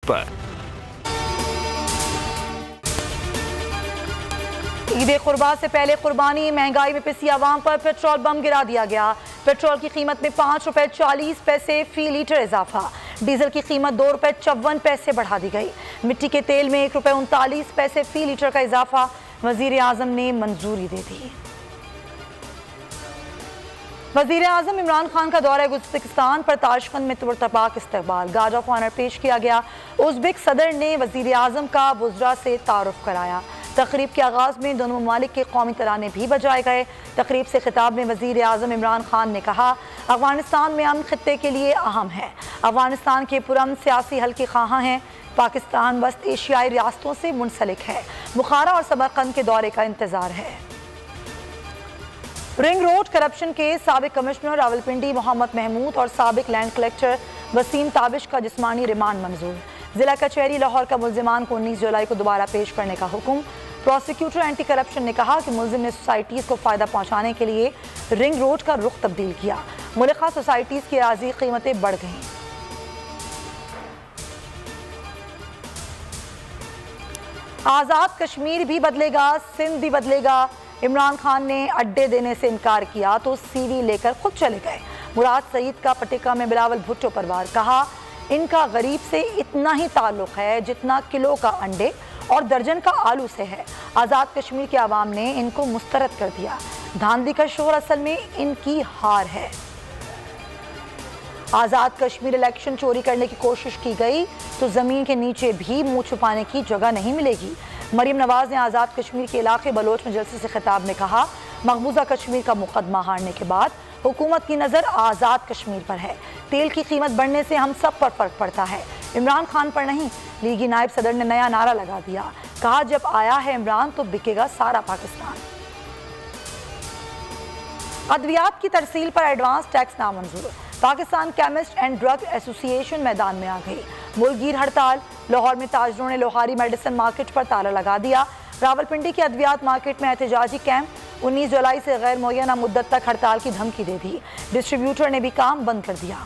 पर। ईद कुर्बा से पहले कुर्बानी, महंगाई में पिसी आवाम पर पेट्रोल बम गिरा दिया गया। पेट्रोल की कीमत में 5 रुपए 40 पैसे फी लीटर इजाफा। डीजल की कीमत 2 रुपए 54 पैसे बढ़ा दी गई। मिट्टी के तेल में 1 रुपए 39 पैसे फी लीटर का इजाफा वजीर आजम ने मंजूरी दे दी। वजीर आजम इमरान खान का दौरा उज़्बेकिस्तान पर ताशकंद में तुरतबाक इस्तकबाल, गार्ड ऑफ ऑनर पेश किया गया। उज़्बेक सदर ने वजीर आजम का वुज़रा से तारुफ कराया। तकरीब के आगाज़ में दोनों ममालिक के कौमी तराने भी बजाए गए। तकरीब से खिताब में वजीर आजम इमरान खान ने कहा, अफगानिस्तान में अमन खित्ते के लिए अहम है। अफगानिस्तान के पुरअमन सियासी हल के ख्वाहां हैं। पाकिस्तान वस्त एशियाई रियासतों से मुंसलिक है। बुखारा और समरकंद के दौरे का इंतजार है। रिंग रोड करप्शन के साबिक कमिश्नर रावलपिंडी मोहम्मद महमूद और साबिक लैंड कलेक्टर वसीम ताबिश का जिस्मानी रिमांड मंजूर। जिला कचहरी लाहौर का मुल्जिमान को 19 जुलाई को दोबारा पेश करने का हुक्म। प्रोसिक्यूटर एंटी करप्शन ने कहा कि मुल्जिम ने सोसाइटीज को फायदा पहुंचाने के लिए रिंग रोड का रुख तब्दील किया। मुल्का सोसाइटीज की अराजी कीमतें बढ़ गईं। आज़ाद कश्मीर भी बदलेगा, सिंध भी बदलेगा। इमरान खान ने अड्डे देने से इनकार किया तो सीवी लेकर खुद चले गए। मुराद सईद का पटिका में बिलावल भुट्टो पर वार, कहा इनका गरीब से इतना ही ताल्लुक है जितना किलो का अंडे और दर्जन का आलू से है। आज़ाद कश्मीर के आवाम ने इनको मुस्तरद कर दिया। धांधली का शोर असल में इनकी हार है। आज़ाद कश्मीर इलेक्शन चोरी करने की कोशिश की गई तो ज़मीन के नीचे भी मुंह छुपाने की जगह नहीं मिलेगी। मरीम नवाज ने आज़ाद कश्मीर के इलाके बलोच में जलसे से खिताब में कहा, मकबूजा कश्मीर का मुकदमा हारने के बाद हुकूमत की नज़र आज़ाद कश्मीर पर है। तेल की कीमत बढ़ने से हम सब पर फर्क पड़ता है, इमरान खान पर नहीं। लीगी नायब सदर ने नया नारा लगा दिया, कहा जब आया है इमरान तो बिकेगा सारा पाकिस्तान। अद्वियात की तरसील पर एडवांस टैक्स नामंजूर। Pakistan chemist and drug association मैदान में आ गई। मुल्कगीर हड़ताल। लाहौर में ताजरों ने लोहारी मेडिसिन मार्केट पर ताला लगा दिया। रावलपिंडी की अद्वियात मार्केट में एहतजाजी कैंप। 19 जुलाई से गैर मुअय्यना मुद्दत तक हड़ताल की धमकी दे दी। डिस्ट्रीब्यूटर ने भी काम बंद कर दिया।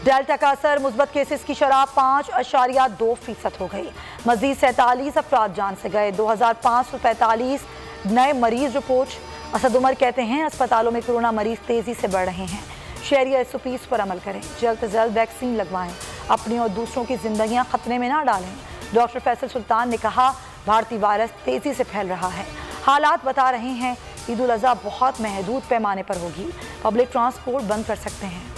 डेल्टा का असर, मुस्बत केसेस की शरह 5.2% हो गई। मजीद 47 अफराद जान से गए। 2545 नए मरीज रिपोर्ट। असद उमर कहते हैं अस्पतालों में कोरोना मरीज तेजी से बढ़ रहे हैं। शहरी SOPs पर अमल करें, जल्द से जल्द वैक्सीन लगवाएं, अपनी और दूसरों की जिंदगियां खतरे में ना डालें। डॉक्टर फैसल सुल्तान ने कहा, भारतीय वायरस तेजी से फैल रहा है। हालात बता रहे हैं ईद उल अज़हा बहुत महदूद पैमाने पर होगी। पब्लिक ट्रांसपोर्ट बंद कर सकते हैं।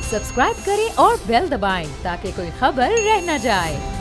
सब्सक्राइब करें और बेल दबाएं ताकि कोई खबर रह न जाए।